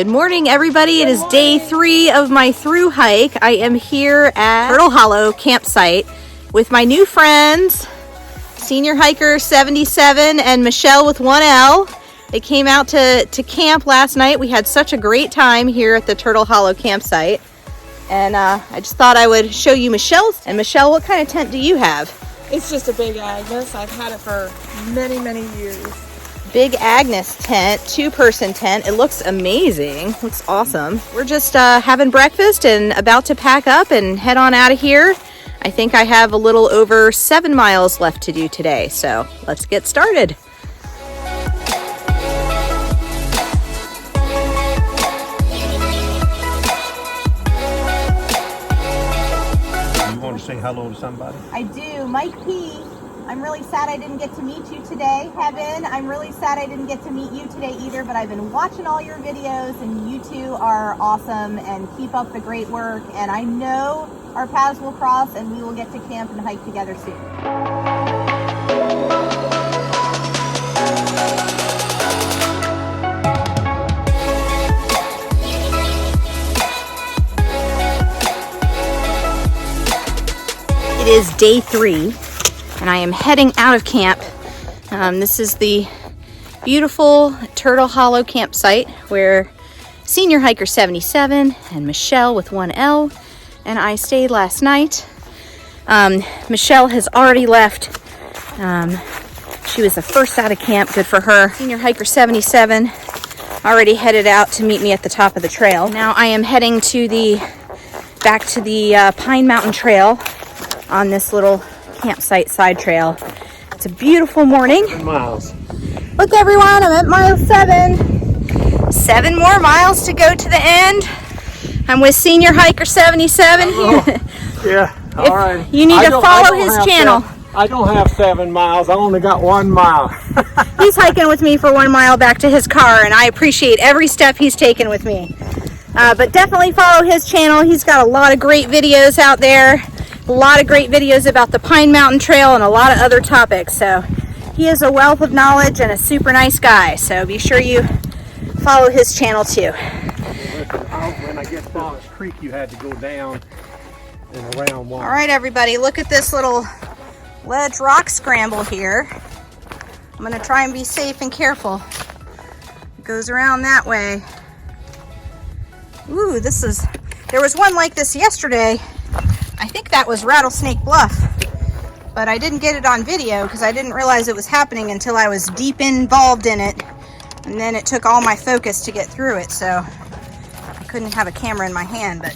Good morning, everybody. It is day 3 of my through hike. I am here at Turtle Hollow campsite with my new friends, Senior Hiker 77 and Michele with 1L. They came out to camp last night. We had such a great time here at the Turtle Hollow campsite. And I just thought I would show you Michelle's. And Michele, what kind of tent do you have? It's just a big Agnes. I've had it for many, many years. Big Agnes tent, 2-person tent. It looks amazing. Looks awesome. We're just having breakfast and about to pack up and head on out of here. I think I have a little over 7 miles left to do today, so let's get started. You want to say hello to somebody? I do. Mike P. I'm really sad I didn't get to meet you today. Heaven, I'm really sad I didn't get to meet you today either, but I've been watching all your videos and you two are awesome and keep up the great work. And I know our paths will cross and we will get to camp and hike together soon. It is day 3. And I am heading out of camp. This is the beautiful Turtle Hollow campsite where Senior Hiker 77 and Michele with 1L and I stayed last night. Michele has already left. She was the first out of camp, good for her. Senior Hiker 77 already headed out to meet me at the top of the trail. Now I am heading back to the Pine Mountain Trail on this little campsite side trail. It's a beautiful morning. 7 miles. Look everyone, I'm at mile 7. 7 more miles to go to the end. I'm with Senior Hiker 77 here. Yeah, all right. You need to follow his channel. I don't have 7 miles. I only got 1 mile. He's hiking with me for 1 mile back to his car, and I appreciate every step he's taken with me. But definitely follow his channel. He's got a lot of great videos out there. A lot of great videos about the Pine Mountain Trail and a lot of other topics. So he is a wealth of knowledge and a super nice guy. So be sure you follow his channel too. When I get to this creek, you had to go down and around one. All right, everybody, look at this little ledge rock scramble here. I'm going to try and be safe and careful. It goes around that way. Ooh, there was one like this yesterday. I think that was Rattlesnake Bluff, but I didn't get it on video because I didn't realize it was happening until I was deep involved in it, and then it took all my focus to get through it, so I couldn't have a camera in my hand, but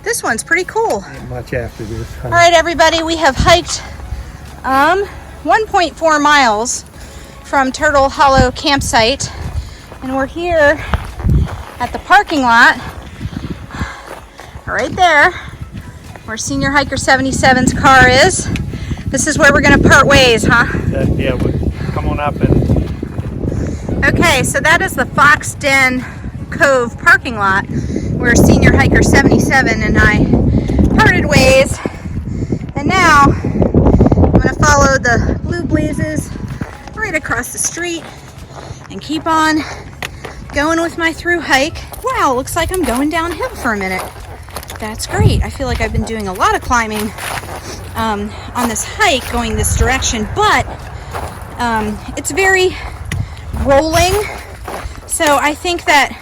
this one's pretty cool. Not much after this. All right, everybody, we have hiked 1.4 miles from Turtle Hollow campsite, and we're here at the parking lot right there where Senior Hiker 77's car is. This is where we're gonna part ways, huh? Yeah, we'll come on up and... Okay, so that is the Fox Den Cove parking lot where Senior Hiker 77 and I parted ways. And now I'm gonna follow the blue blazes right across the street and keep on going with my through hike. Wow, looks like I'm going downhill for a minute. That's great. I feel like I've been doing a lot of climbing on this hike going this direction, but it's very rolling. So I think that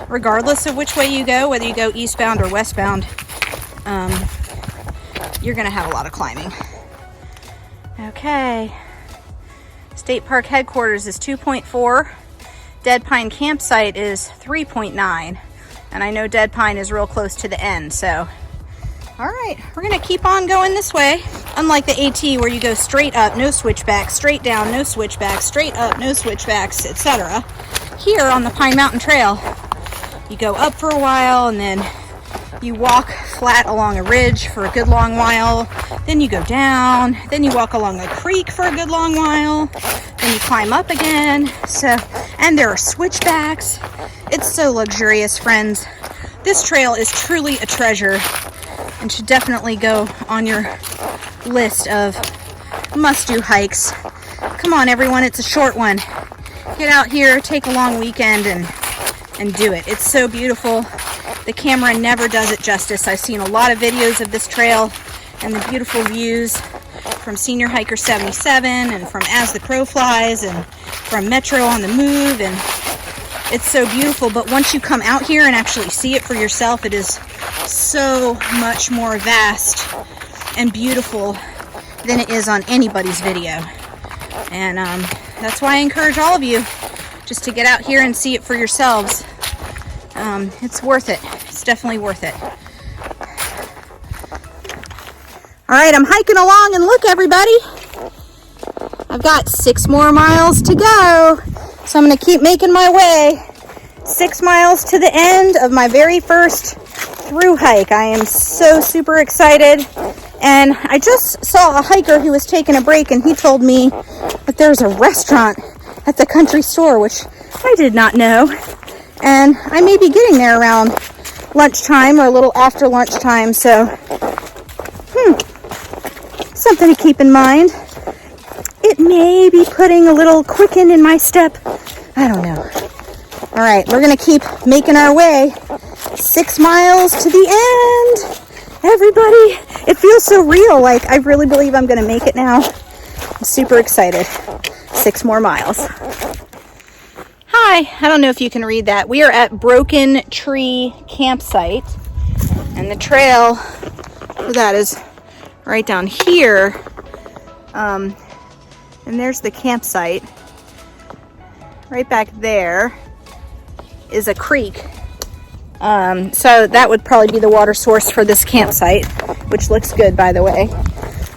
regardless of which way you go, whether you go eastbound or westbound, you're going to have a lot of climbing. Okay. State Park headquarters is 2.4. Dead Pine campsite is 3.9. And I know Dead Pine is real close to the end, so. All right, we're gonna keep on going this way. Unlike the AT where you go straight up, no switchbacks, straight down, no switchbacks, straight up, no switchbacks, etc. Here on the Pine Mountain Trail, you go up for a while and then you walk flat along a ridge for a good long while. Then you go down, then you walk along a creek for a good long while. Then you climb up again. And there are switchbacks. It's so luxurious, friends. This trail is truly a treasure and should definitely go on your list of must-do hikes. Come on, everyone, it's a short one. Get out here, take a long weekend, and and do it. It's so beautiful. The camera never does it justice. I've seen a lot of videos of this trail and the beautiful views from Senior Hiker 77 and from As the Crow Flies and from Metro on the Move, and it's so beautiful. But once you come out here and actually see it for yourself, it is so much more vast and beautiful than it is on anybody's video. And that's why I encourage all of you just to get out here and see it for yourselves. It's worth it. It's definitely worth it. All right, I'm hiking along, and look, everybody, I've got 6 more miles to go. So I'm gonna keep making my way. 6 miles to the end of my very first through hike. I am so super excited. And I just saw a hiker who was taking a break, and he told me that there's a restaurant at the country store, which I did not know. And I may be getting there around lunchtime or a little after lunchtime, so something to keep in mind. It may be putting a little quicken in my step. I don't know. All right, we're gonna keep making our way. 6 miles to the end. Everybody, it feels so real. Like, I really believe I'm gonna make it now. I'm super excited. 6 more miles. Hi, I don't know if you can read that. We are at Broken Tree Campsite, and the trail for that is right down here. And there's the campsite. Right back there is a creek. So that would probably be the water source for this campsite, which looks good, by the way.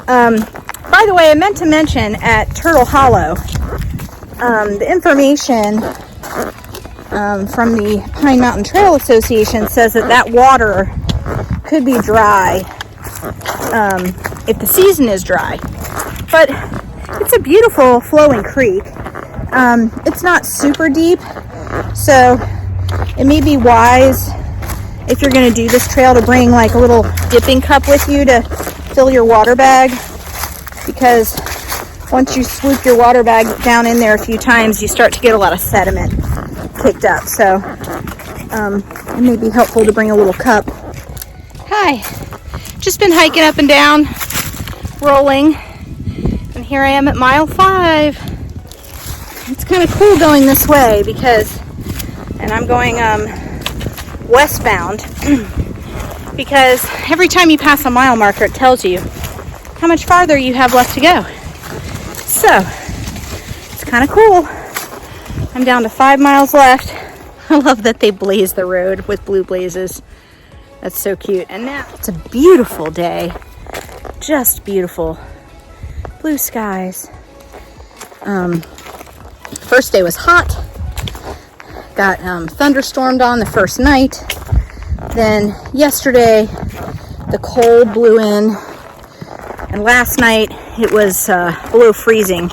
By the way, I meant to mention at Turtle Hollow, the information from the Pine Mountain Trail Association says that that water could be dry if the season is dry. But it's a beautiful flowing creek. It's not super deep, so it may be wise if you're going to do this trail to bring like a little dipping cup with you to fill your water bag, because once you swoop your water bag down in there a few times, you start to get a lot of sediment kicked up. So it may be helpful to bring a little cup. Hi, just been hiking up and down, rolling, and here I am at mile 5. It's kind of cool going this way because, and I'm going westbound, because every time you pass a mile marker, it tells you how much farther you have left to go. So it's kind of cool. I'm down to 5 miles left. I love that they blaze the road with blue blazes. That's so cute. And now it's a beautiful day. Just beautiful. Blue skies. First day was hot. Got thunderstormed on the first night. Then yesterday the cold blew in, and last night it was below freezing.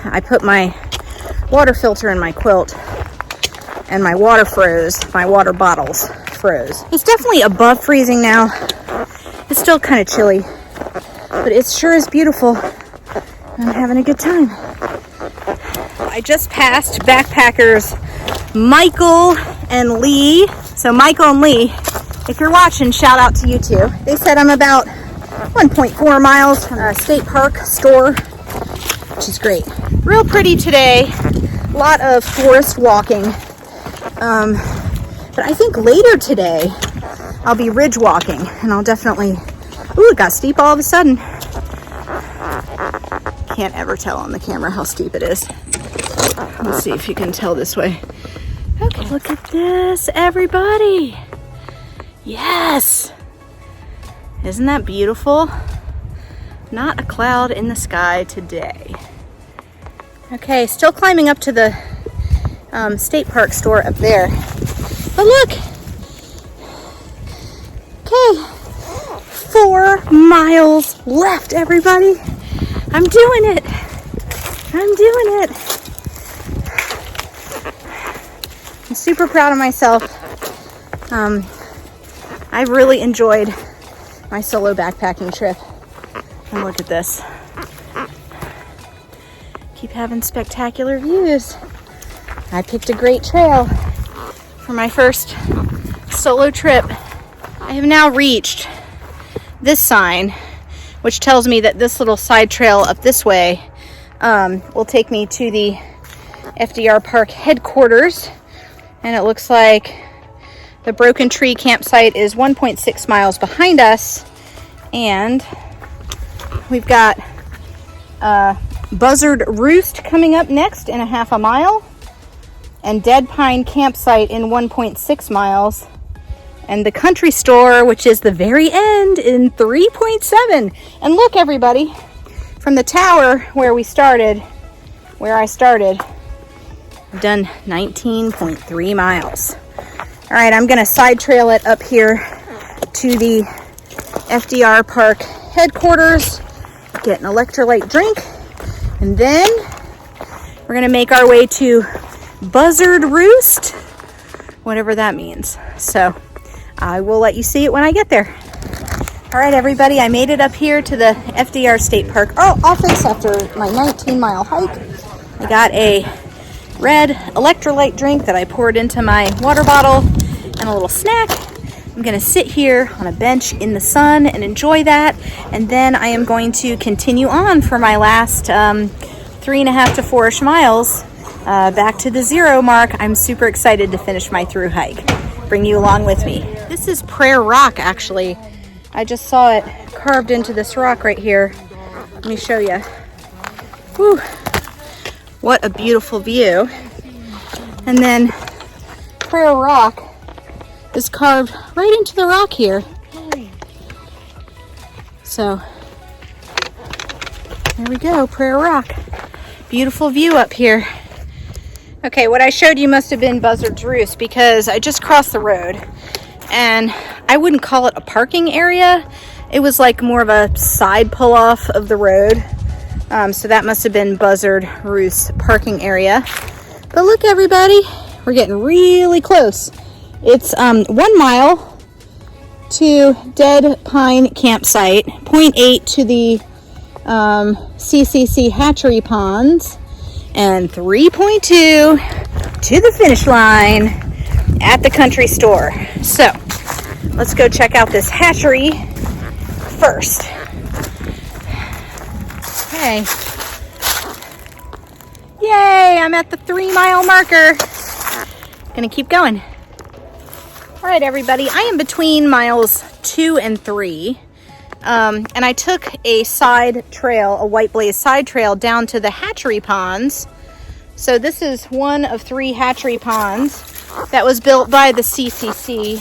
I put my water filter in my quilt and my water froze. My water bottles froze. It's definitely above freezing now. It's still kind of chilly, but it sure is beautiful. I'm having a good time. I just passed backpackers Michael and Lee. So Michael and Lee, if you're watching, shout out to you too. They said I'm about 1.4 miles from a state park store, which is great. Real pretty today. A lot of forest walking. But I think later today I'll be ridge walking, and I'll definitely, ooh, it got steep all of a sudden. Can't ever tell on the camera how steep it is. Let's see if you can tell this way. Okay, look at this, everybody. Yes. Isn't that beautiful? Not a cloud in the sky today. Okay, still climbing up to the state park store up there. But look. Okay, 4 miles left, everybody. I'm doing it. I'm doing it. I'm super proud of myself. I've really enjoyed my solo backpacking trip. And look at this. Keep having spectacular views. I picked a great trail. for my first solo trip. I have now reached this sign, which tells me that this little side trail up this way will take me to the FDR Park headquarters. And it looks like the Broken Tree campsite is 1.6 miles behind us. And we've got Buzzard Roost coming up next in a half a mile. And Dead Pine campsite in 1.6 miles. And the country store, which is the very end, in 3.7. And look, everybody, from the tower where I started, I've done 19.3 miles. All right, I'm gonna side trail it up here to the FDR Park headquarters, get an electrolyte drink, and then we're gonna make our way to Buzzard Roost, whatever that means. So I will let you see it when I get there. All right, everybody, I made it up here to the FDR State Park office after my 19-mile hike. I got a red electrolyte drink that I poured into my water bottle and a little snack. I'm gonna sit here on a bench in the sun and enjoy that. And then I am going to continue on for my last 3.5 to 4-ish miles back to the 0 mark. I'm super excited to finish my through hike. Bring you along with me. This is Prayer Rock, actually. I just saw it carved into this rock right here. Let me show you. Whew. What a beautiful view. And then Prayer Rock is carved right into the rock here. So there we go, Prayer Rock. Beautiful view up here. Okay, what I showed you must have been Buzzard's Roost, because I just crossed the road and I wouldn't call it a parking area. It was like more of a side pull off of the road. So that must have been Buzzard Roost parking area. But look, everybody, we're getting really close. It's 1 mile to Dead Pine campsite, 0.8 to the CCC Hatchery Ponds, and 3.2 to the finish line at the country store. So let's go check out this hatchery first. Okay. Yay, I'm at the 3-mile marker. Gonna keep going. All right, everybody, I am between miles 2 and 3. And I took a side trail, a white blaze side trail down to the Hatchery Ponds. So this is one of 3 hatchery ponds that was built by the CCC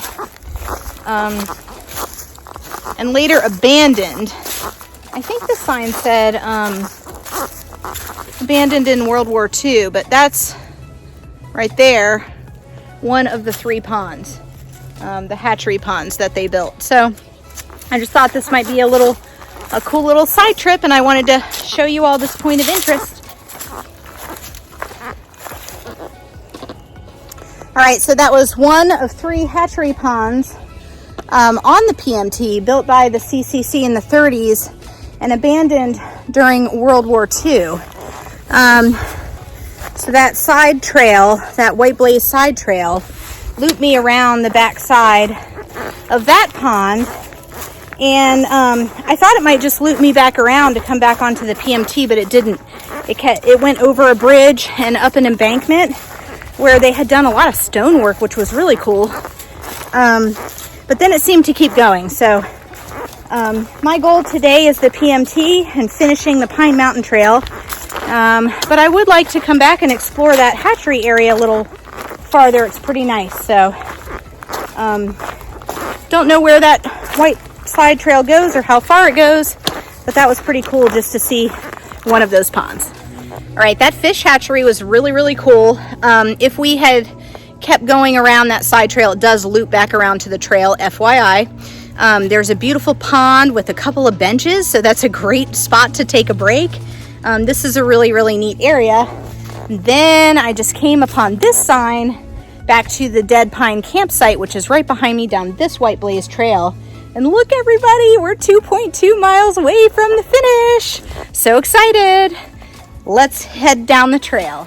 and later abandoned. I think the sign said abandoned in World War II, but that's right there, one of the 3 ponds, the hatchery ponds that they built. So I just thought this might be a cool little side trip, and I wanted to show you all this point of interest. All right, so that was one of 3 hatchery ponds on the PMT, built by the CCC in the 30s and abandoned during World War II. So that side trail, that white blaze side trail, looped me around the back side of that pond. And I thought it might just loop me back around to come back onto the PMT, but it didn't. It went over a bridge and up an embankment where they had done a lot of stonework, which was really cool. But then it seemed to keep going. So my goal today is the PMT and finishing the Pine Mountain Trail. But I would like to come back and explore that hatchery area a little farther. It's pretty nice. So don't know where that white side trail goes or how far it goes, but that was pretty cool just to see one of those ponds. All right, that fish hatchery was really, really cool. If we had kept going around that side trail, it does loop back around to the trail, FYI. There's a beautiful pond with a couple of benches, so that's a great spot to take a break. This is a really, really neat area. And then I just came upon this sign back to the Dead Pine campsite, which is right behind me down this white blaze trail. And look, everybody, we're 2.2 miles away from the finish. So excited. Let's head down the trail.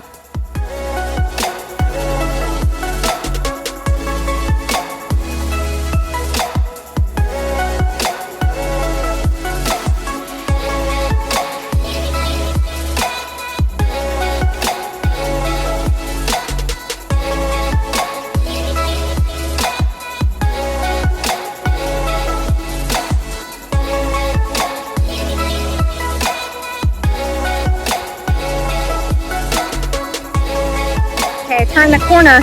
turn the corner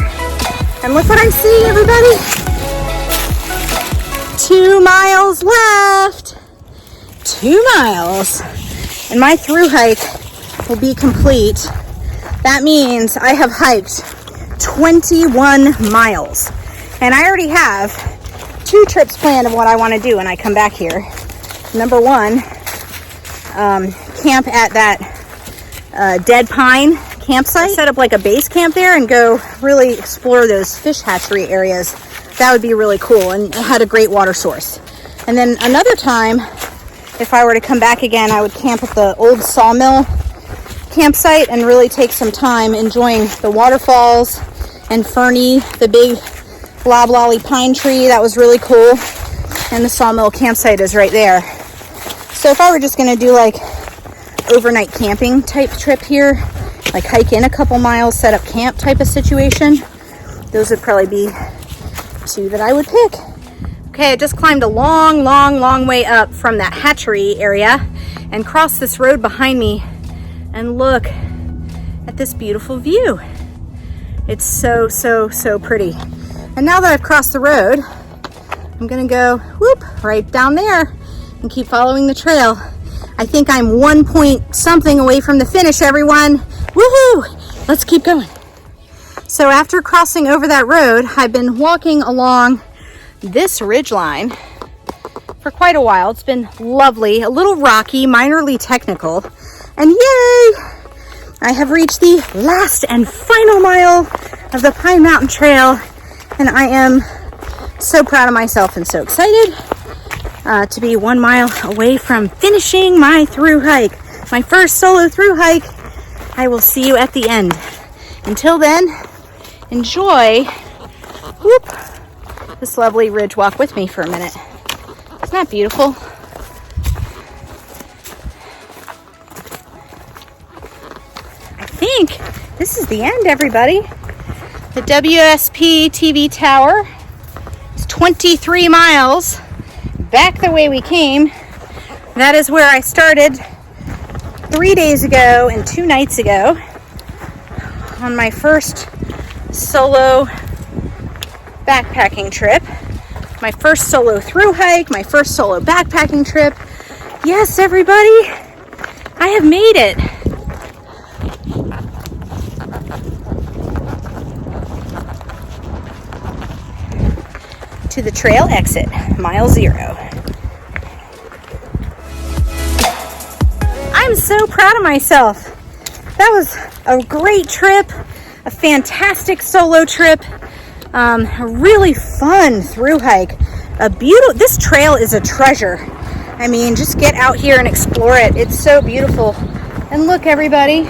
and look what I see, everybody. 2 miles left. 2 miles. And my through hike will be complete. That means I have hiked 21 miles. And I already have 2 trips planned of what I want to do when I come back here. Number 1, camp at that Dead Pine campsite. Set up like a base camp there and go really explore those fish hatchery areas. That would be really cool, and it had a great water source. And then another time, if I were to come back again, I would camp at the old sawmill campsite and really take some time enjoying the waterfalls and Fernie, the big loblolly pine tree. That was really cool. And the sawmill campsite is right there. So if I were just going to do like overnight camping type trip here, like hike in a couple miles, set up camp type of situation, those would probably be 2 that I would pick. Okay, I just climbed a long way up from that hatchery area and crossed this road behind me, and look at this beautiful view. It's so pretty. And now that I've crossed the road, I'm gonna go whoop right down there and keep following the trail. I think I'm 1 point something away from the finish, everyone. Woohoo! Let's keep going. So after crossing over that road, I've been walking along this ridge line for quite a while. It's been lovely, a little rocky, minorly technical, and yay! I have reached the last and final mile of the Pine Mountain Trail, and I am so proud of myself and so excited to be 1 mile away from finishing my through hike, my first solo through hike. I will see you at the end. Until then, enjoy this lovely ridge walk with me for a minute. Isn't that beautiful? I think this is the end, everybody. The WSP TV tower is 23 miles back the way we came. That is where I started 3 days ago and 2 nights ago on my first solo backpacking trip, my first solo through hike, my first solo backpacking trip. Yes, everybody, I have made it. To the trail exit, mile 0. I'm so proud of myself. That was a great trip, a fantastic solo trip, a really fun through hike. This trail is a treasure. I mean, just get out here and explore it. It's so beautiful. And look, everybody.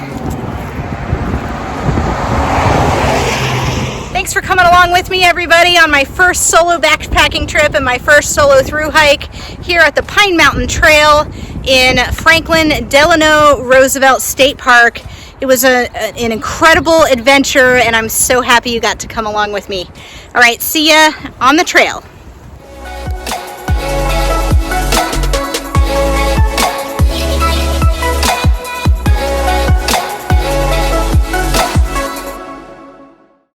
Thanks for coming along with me, everybody, on my first solo backpacking trip and my first solo through hike here at the Pine Mountain Trail in Franklin Delano Roosevelt State Park. It was an incredible adventure, and I'm so happy you got to come along with me. All right, see ya on the trail.